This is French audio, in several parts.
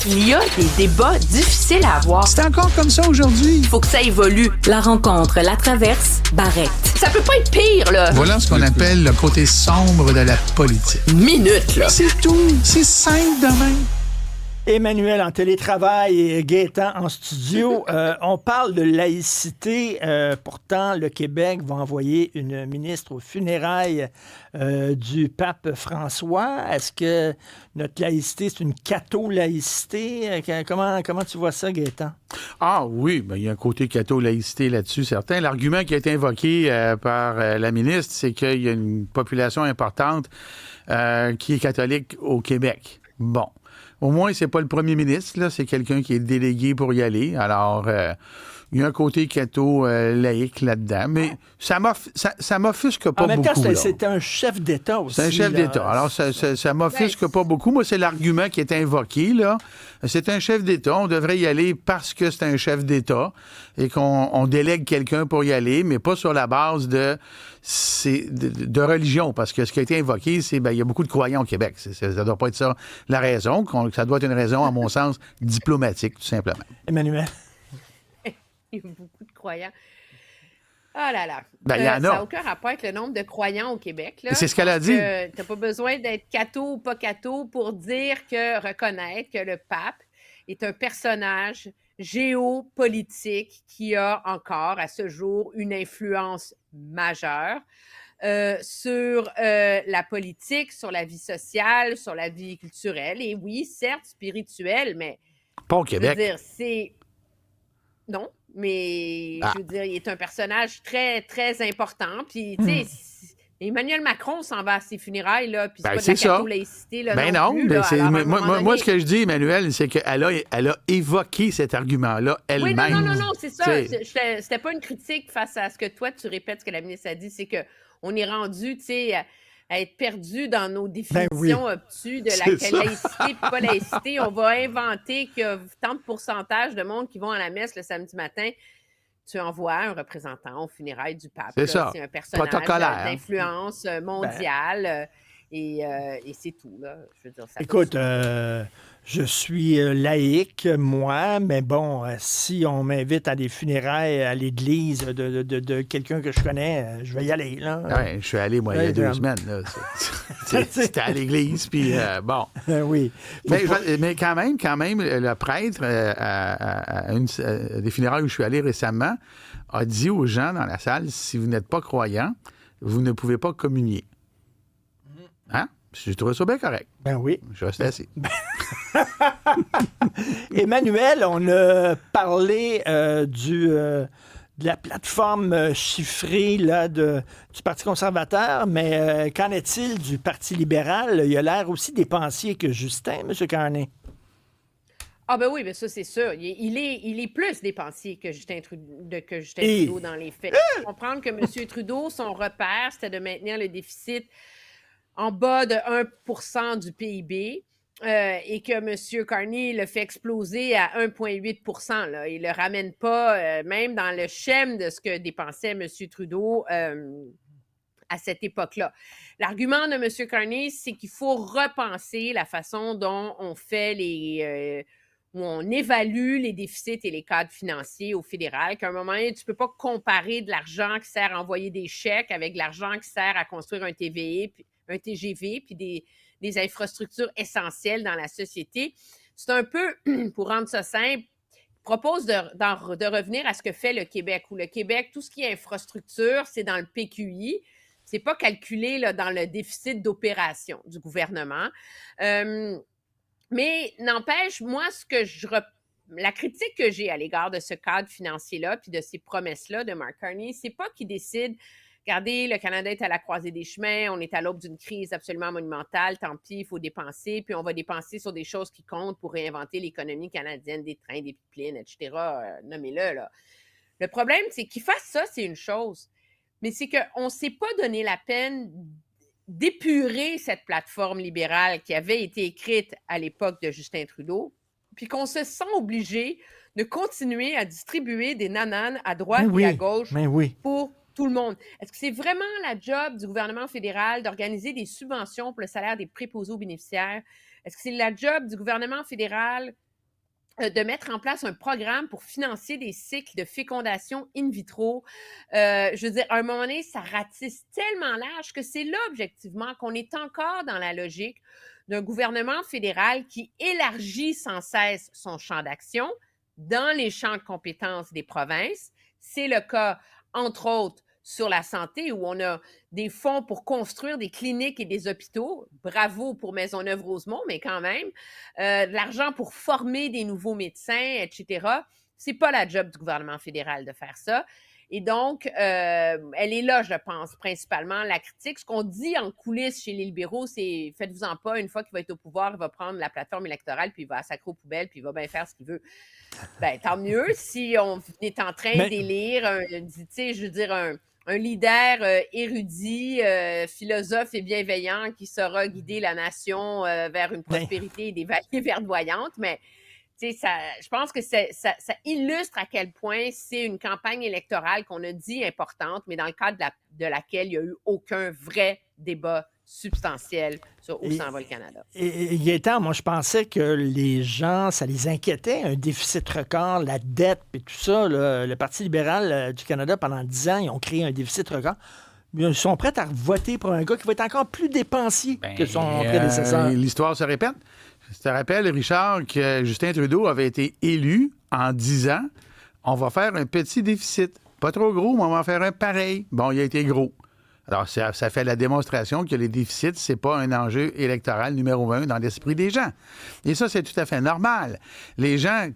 Il y a des débats difficiles à avoir. C'est encore comme ça aujourd'hui. Il faut que ça évolue. La rencontre, la traverse, Barrette. Ça peut pas être pire, là. Voilà ce qu'on appelle le côté sombre de la politique. Minute, là. C'est tout. C'est simple de même. Emmanuel en télétravail et Gaétan en studio. On parle de laïcité. Pourtant, le Québec va envoyer une ministre aux funérailles du pape François. Est-ce que notre laïcité, c'est une catho-laïcité? Comment tu vois ça, Gaétan? Ah oui, il y a un côté catho-laïcité là-dessus, certain. L'argument qui a été invoqué par la ministre, c'est qu'il y a une population importante qui est catholique au Québec. Bon. Au moins, c'est pas le premier ministre, là, c'est quelqu'un qui est délégué pour y aller. Alors, il y a un côté catho-laïque là-dedans, mais ça m'offusque pas beaucoup. En même temps, c'est un chef d'État aussi. C'est un chef d'État. Alors, ça m'offusque pas beaucoup. Moi, c'est l'argument qui est invoqué, là. C'est un chef d'État. On devrait y aller parce que c'est un chef d'État et qu'on délègue quelqu'un pour y aller, mais pas sur la base de religion. Parce que ce qui a été invoqué, c'est il y a beaucoup de croyants au Québec. Ça ne doit pas être ça la raison. Ça doit être une raison, à mon sens, diplomatique, tout simplement. Emmanuel. Il y a beaucoup de croyants. Ah là là. Il y en a. Ça n'a aucun rapport avec le nombre de croyants au Québec. Là. C'est ce qu'elle a dit. Tu n'as pas besoin d'être catho ou pas catho pour reconnaître que le pape est un personnage géopolitique qui a encore, à ce jour, une influence majeure sur la politique, sur la vie sociale, sur la vie culturelle. Et oui, certes, spirituelle, mais... Pas au Québec. Je veux dire, c'est... Non, mais je veux dire, il est un personnage très, très important. Puis, tu sais, Emmanuel Macron s'en va à ses funérailles, là, puis c'est pas de la catho-laïcité, là, non plus. Là, moi, ce que je dis, Emmanuel, c'est qu'elle a évoqué cet argument-là elle-même. Oui, non, c'est ça. C'était pas une critique face à ce que toi, tu répètes ce que la ministre a dit, c'est qu'on est rendu, tu sais... à être perdu dans nos définitions obtuses de la laïcité et pas laïcité. On va inventer qu'il y a tant de pourcentage de monde qui vont à la messe le samedi matin. Tu envoies un représentant aux funérailles du pape. C'est ça. C'est un personnage d'influence mondiale et c'est tout. Là. Je veux dire, ça écoute, je suis laïque, moi, mais bon, si on m'invite à des funérailles à l'église de quelqu'un que je connais, je vais y aller. Là. Ouais, je suis allé, moi, il y a 2 semaines. Là. C'était à l'église, puis bon. Oui. Mais quand même, le prêtre, à des funérailles où je suis allé récemment, a dit aux gens dans la salle, si vous n'êtes pas croyant, vous ne pouvez pas communier. Hein? J'ai trouvé ça bien correct. Ben oui. Je restais assis. Emmanuel, on a parlé de la plateforme chiffrée là, du Parti conservateur, mais qu'en est-il du Parti libéral? Il a l'air aussi dépensier que Justin, M. Carney. Ah ben oui, ben ça c'est sûr. Il est plus dépensier que Justin Trudeau dans les faits. Il faut comprendre que M. Trudeau, son repère, c'était de maintenir le déficit en bas de 1 % du PIB et que M. Carney le fait exploser à 1,8 %. Là. Il ne le ramène pas, même dans le schème de ce que dépensait M. Trudeau à cette époque-là. L'argument de M. Carney, c'est qu'il faut repenser la façon dont on fait où on évalue les déficits et les cadres financiers au fédéral, qu'à un moment donné, tu ne peux pas comparer de l'argent qui sert à envoyer des chèques avec de l'argent qui sert à construire un TGV, puis des infrastructures essentielles dans la société. C'est un peu, pour rendre ça simple, propose de revenir à ce que fait le Québec, où le Québec, tout ce qui est infrastructure, c'est dans le PQI. C'est pas calculé là, dans le déficit d'opération du gouvernement. Mais n'empêche, moi, la critique que j'ai à l'égard de ce cadre financier-là, puis de ces promesses-là de Mark Carney, c'est pas qu'il décide, regardez, le Canada est à la croisée des chemins, on est à l'aube d'une crise absolument monumentale, tant pis, il faut dépenser, puis on va dépenser sur des choses qui comptent pour réinventer l'économie canadienne, des trains, des pipelines, etc., nommez-le, là. Le problème, c'est qu'il fasse ça, c'est une chose, mais c'est qu'on ne s'est pas donné la peine d'épurer cette plateforme libérale qui avait été écrite à l'époque de Justin Trudeau, puis qu'on se sent obligé de continuer à distribuer des nananes à droite et à gauche pour tout le monde. Est-ce que c'est vraiment la job du gouvernement fédéral d'organiser des subventions pour le salaire des préposés aux bénéficiaires? Est-ce que c'est la job du gouvernement fédéral de mettre en place un programme pour financer des cycles de fécondation in vitro. Je veux dire, à un moment donné, ça ratisse tellement large que c'est là, objectivement, qu'on est encore dans la logique d'un gouvernement fédéral qui élargit sans cesse son champ d'action dans les champs de compétences des provinces. C'est le cas, entre autres, sur la santé, où on a des fonds pour construire des cliniques et des hôpitaux. Bravo pour Maisonneuve-Rosemont, mais quand même. De l'argent pour former des nouveaux médecins, etc. C'est pas la job du gouvernement fédéral de faire ça. Et donc, elle est là, je pense, principalement, la critique. Ce qu'on dit en coulisses chez les libéraux, c'est « faites-vous-en pas, une fois qu'il va être au pouvoir, il va prendre la plateforme électorale, puis il va sacrer aux poubelles, puis il va bien faire ce qu'il veut. » Ben, tant mieux si on est en train d'élire, je veux dire, un leader érudit, philosophe et bienveillant qui saura guider la nation vers une prospérité et des vallées verdoyantes. Mais je pense que ça illustre à quel point c'est une campagne électorale qu'on a dit importante, mais dans le cadre de laquelle il n'y a eu aucun vrai débat substantiel sur où s'en va le Canada. Et Gaétan, moi, je pensais que les gens, ça les inquiétait, un déficit record, la dette et tout ça. Le Parti libéral du Canada, pendant 10 ans, ils ont créé un déficit record. Ils sont prêts à voter pour un gars qui va être encore plus dépensier que son prédécesseur. L'histoire se répète. Je te rappelle, Richard, que Justin Trudeau avait été élu en 10 ans. On va faire un petit déficit. Pas trop gros, mais on va en faire un pareil. Bon, il a été gros. Alors, ça fait la démonstration que les déficits, c'est pas un enjeu électoral numéro 1 dans l'esprit des gens. Et ça, c'est tout à fait normal. Les gens,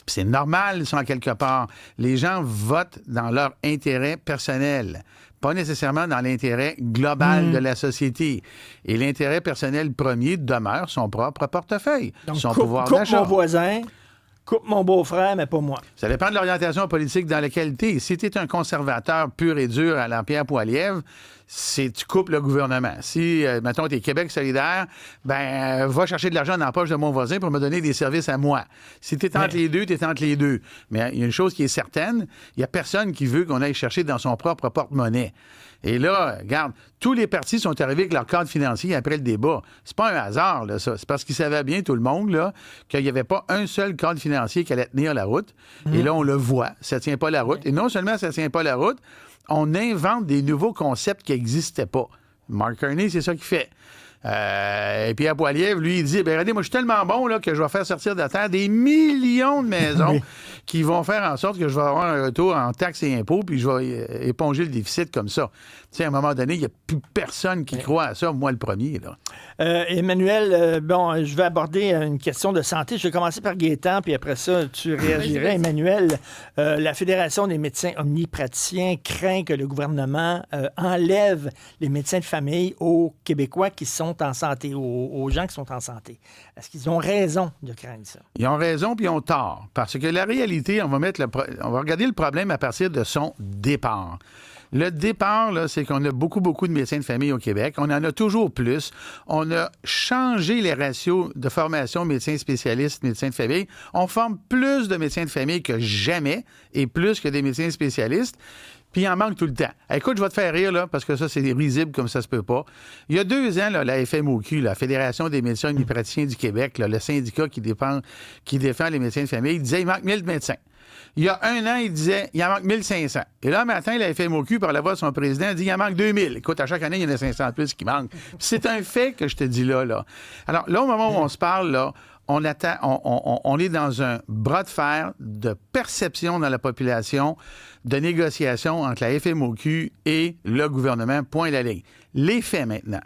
c'est normal, ils sont à quelque part. Les gens votent dans leur intérêt personnel, pas nécessairement dans l'intérêt global de la société. Et l'intérêt personnel premier demeure son propre portefeuille, donc, son pouvoir d'achat. Coupe mon voisin, coupe mon beau-frère, mais pas moi. Ça dépend de l'orientation politique dans laquelle tu es. Si tu es un conservateur pur et dur à la Pierre Poilievre, tu coupes le gouvernement. Si, mettons, tu es Québec solidaire, va chercher de l'argent dans la poche de mon voisin pour me donner des services à moi. Si tu es entre les deux, tu es entre les deux. Mais il y a une chose qui est certaine, il n'y a personne qui veut qu'on aille chercher dans son propre porte-monnaie. Et là, regarde, tous les partis sont arrivés avec leur cadre financier après le débat. C'est pas un hasard, là, ça. C'est parce qu'ils savaient bien, tout le monde, là, qu'il n'y avait pas un seul cadre financier qui allait tenir la route. Et là, on le voit, ça tient pas la route. Et non seulement ça tient pas la route, on invente des nouveaux concepts qui n'existaient pas. Mark Carney, c'est ça qu'il fait. Et Pierre Poilievre, lui, il dit, regardez, moi, je suis tellement bon là, que je vais faire sortir de la terre des millions de maisons qui vont faire en sorte que je vais avoir un retour en taxes et impôts, puis je vais éponger le déficit comme ça. Tu sais, à un moment donné, il n'y a plus personne qui croit à ça, moi le premier. Là. Emmanuel, je vais aborder une question de santé. Je vais commencer par Gaétan, puis après ça, tu réagirais. Emmanuel, la Fédération des médecins omnipraticiens craint que le gouvernement enlève les médecins de famille aux Québécois qui sont en santé, aux gens qui sont en santé. Est-ce qu'ils ont raison de craindre ça? Ils ont raison, puis ils ont tort. Parce que la réalité, on va regarder le problème à partir de son départ. Le départ, là, c'est qu'on a beaucoup de médecins de famille au Québec. On en a toujours plus. On a changé les ratios de formation médecins spécialistes, médecins de famille. On forme plus de médecins de famille que jamais et plus que des médecins spécialistes. Puis il en manque tout le temps. Écoute, je vais te faire rire, là, parce que ça, c'est risible comme ça se peut pas. Il y a 2 ans, là, la FMOQ, la Fédération des médecins omnipraticiens du Québec, là, le syndicat qui défend les médecins de famille, il disait il manque 1000 médecins. Il y a 1 an, il disait il en manque 1500. Et là, matin, la FMOQ, par la voix de son président, dit il en manque 2000. Écoute, à chaque année, il y en a 500 de plus qui manquent. Puis c'est un fait que je te dis là. Alors là, au moment où on se parle, là, on est dans un bras de fer de perception dans la population, de négociation entre la FMOQ et le gouvernement, point de la ligne. Les faits maintenant.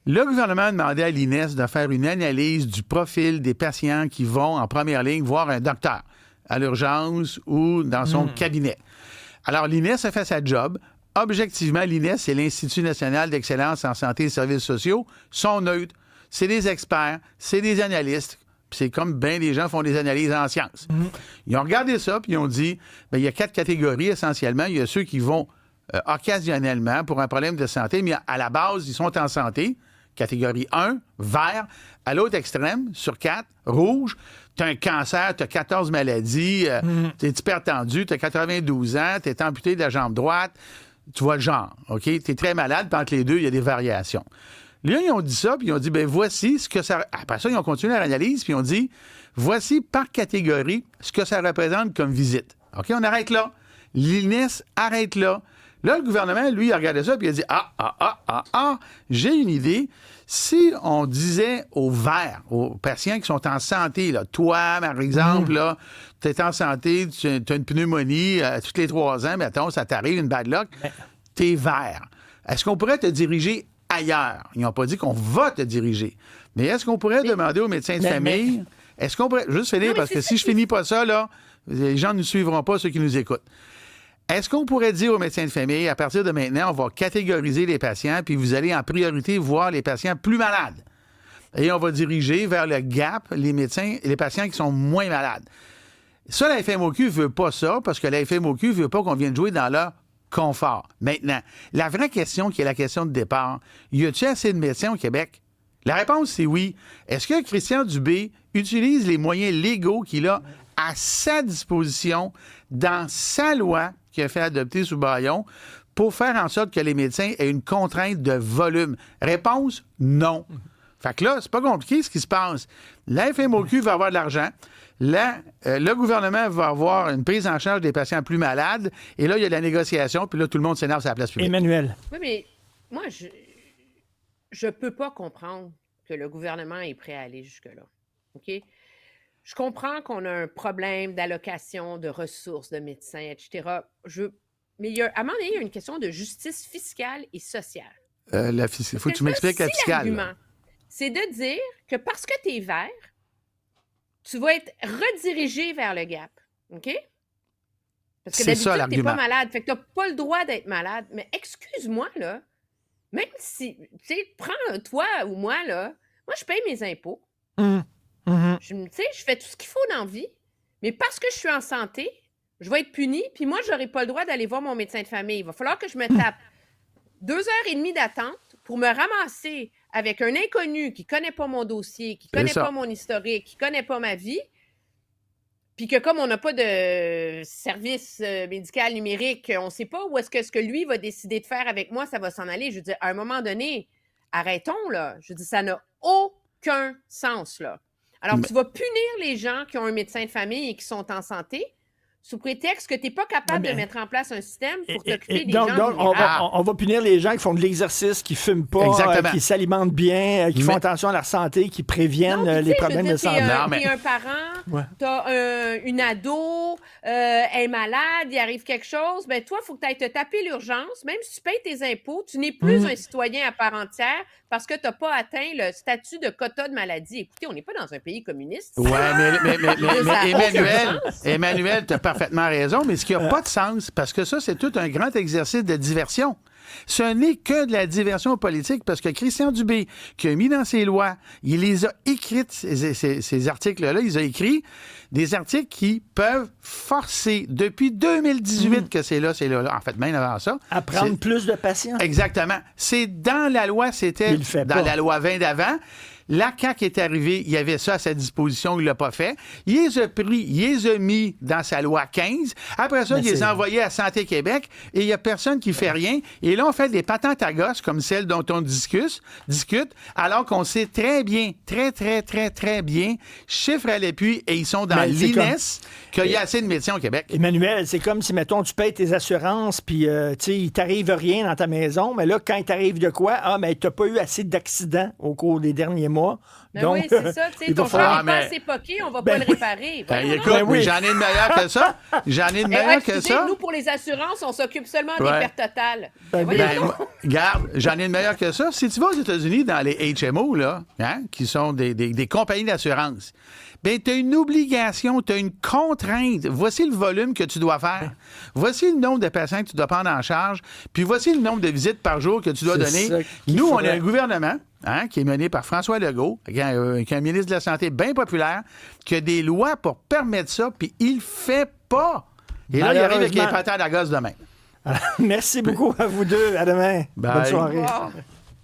Le gouvernement a demandé à l'INES de faire une analyse du profil des patients qui vont en première ligne voir un docteur à l'urgence ou dans son cabinet. Alors, l'INES a fait sa job. Objectivement, l'INES, c'est l'Institut national d'excellence en santé et services sociaux, sont neutres. C'est des experts, c'est des analystes. C'est comme bien des gens font des analyses en sciences. Ils ont regardé ça, puis ils ont dit, il y a 4 catégories essentiellement. Il y a ceux qui vont occasionnellement pour un problème de santé, mais à la base, ils sont en santé. Catégorie 1, vert. À l'autre extrême, sur 4, rouge. Tu as un cancer, tu as 14 maladies, tu es hypertendu, tu as 92 ans, tu es amputé de la jambe droite. Tu vois le genre, OK? Tu es très malade, puis entre les deux, il y a des variations. Là, ils ont dit ça, puis ils ont dit, voici ce que ça... Après ça, ils ont continué leur analyse, puis ils ont dit, Voici par catégorie ce que ça représente comme visite. OK, on arrête là. L'INES arrête là. Là, le gouvernement, lui, il a regardé ça et il a dit j'ai une idée. Si on disait aux verts, aux patients qui sont en santé, là, toi, par exemple, là, tu es en santé, tu as une pneumonie tous les 3 ans, mettons, ça t'arrive, une bad luck, tu es vert. Est-ce qu'on pourrait te diriger ailleurs? Ils n'ont pas dit qu'on va te diriger. Mais est-ce qu'on pourrait demander aux médecins de famille, est-ce qu'on pourrait, juste finir, parce que si je finis pas ça, là, les gens ne nous suivront pas, ceux qui nous écoutent. Est-ce qu'on pourrait dire aux médecins de famille, à partir de maintenant, on va catégoriser les patients, puis vous allez en priorité voir les patients plus malades. Et on va diriger vers le gap les médecins et les patients qui sont moins malades. Ça, la FMOQ ne veut pas ça, parce que la FMOQ ne veut pas qu'on vienne jouer dans leur confort. Maintenant, la vraie question, qui est la question de départ, y a-t-il assez de médecins au Québec? La réponse, c'est oui. Est-ce que Christian Dubé utilise les moyens légaux qu'il a à sa disposition dans sa loi qu'il a fait adopter sous Baillon pour faire en sorte que les médecins aient une contrainte de volume? Réponse, non. Fait que là, c'est pas compliqué ce qui se passe. La FMOQ va avoir de l'argent. Là, le gouvernement va avoir une prise en charge des patients plus malades. Et là, il y a la négociation. Puis là, tout le monde s'énerve sur la place publique. Emmanuel. Oui, mais moi, je peux pas comprendre que le gouvernement est prêt à aller jusque-là. OK? Je comprends qu'on a un problème d'allocation de ressources de médecins, etc. Mais à un moment donné, il y a une question de justice fiscale et sociale. Il faut que tu m'expliques la fiscale. L'argument, c'est de dire que parce que tu es vert, tu vas être redirigé vers le gap. OK? Parce que d'habitude, tu n'es pas malade. Fait que tu n'as pas le droit d'être malade. Mais excuse-moi, là, même si, tu sais, prends toi ou moi, là, moi, je paye mes impôts. Je fais tout ce qu'il faut dans la vie, mais parce que je suis en santé, je vais être punie, puis moi, je n'aurai pas le droit d'aller voir mon médecin de famille. Il va falloir que je me tape 2h30 d'attente pour me ramasser avec un inconnu qui ne connaît pas mon dossier, qui ne connaît pas mon historique, qui ne connaît pas ma vie, puis que comme on n'a pas de service médical numérique, on ne sait pas où est-ce que lui va décider de faire avec moi, ça va s'en aller. Je veux dire, à un moment donné, arrêtons, là. Je veux dire, ça n'a aucun sens, là. Alors, tu vas punir les gens qui ont un médecin de famille et qui sont en santé sous prétexte que tu n'es pas capable de mettre en place un système pour t'occuper des gens. Donc, on va punir les gens qui font de l'exercice, qui ne fument pas, qui s'alimentent bien, qui font attention à leur santé, qui préviennent les problèmes de santé. Tu es un parent, tu as une ado, elle est malade, il arrive quelque chose, ben toi, il faut que tu ailles te taper l'urgence. Même si tu payes tes impôts, tu n'es plus un citoyen à part entière parce que tu n'as pas atteint le statut de quota de maladie. Écoutez, on n'est pas dans un pays communiste. Oui, mais Emmanuel, tu as parfaitement raison, mais ce qui n'a pas de sens, parce que ça, c'est tout un grand exercice de diversion. Ce n'est que de la diversion politique, parce que Christian Dubé, qui a mis dans ses lois, il les a écrites, ces articles-là, il a écrit des articles qui peuvent forcer, depuis 2018 que c'est là, en fait, même avant ça. À prendre plus de patients. Exactement. C'est dans la loi, c'était dans la loi 20 d'avant. La CAQ est arrivée, il y avait ça à sa disposition, il ne l'a pas fait. Il les a pris, il les a mis dans sa loi 15. Après ça, il les a envoyés à Santé Québec et il n'y a personne qui fait rien. Et là, on fait des patentes à gosses comme celles dont on discute, alors qu'on sait très bien, très bien, chiffres à l'appui, et ils sont dans l'INES, qu'il y a assez de médecins au Québec. Emmanuel, c'est comme si, mettons, tu payes tes assurances, puis, tu sais, il t'arrive rien dans ta maison, mais là, quand il t'arrive de quoi, mais tu n'as pas eu assez d'accidents au cours des derniers mois. Ben donc, oui, c'est ça. Tu sais, ton char n'est pas assez poqué, on ne va pas le réparer. Écoute, j'en ai de meilleur que ça. Nous, pour les assurances, on s'occupe seulement des pertes totales. Regarde, j'en ai de meilleur que ça. Si tu vas aux États-Unis, dans les HMO, là, qui sont des compagnies d'assurance, bien, tu as une obligation, tu as une contrainte. Voici le volume que tu dois faire. Voici le nombre de patients que tu dois prendre en charge. Puis voici le nombre de visites par jour que tu dois donner. Nous, on a un gouvernement qui est mené par François Legault, qui est un ministre de la Santé bien populaire, qui a des lois pour permettre ça, puis il ne fait pas. Et là, il arrive avec les patates à gosse demain. Merci beaucoup à vous deux. À demain. Bye. Bonne soirée. Wow.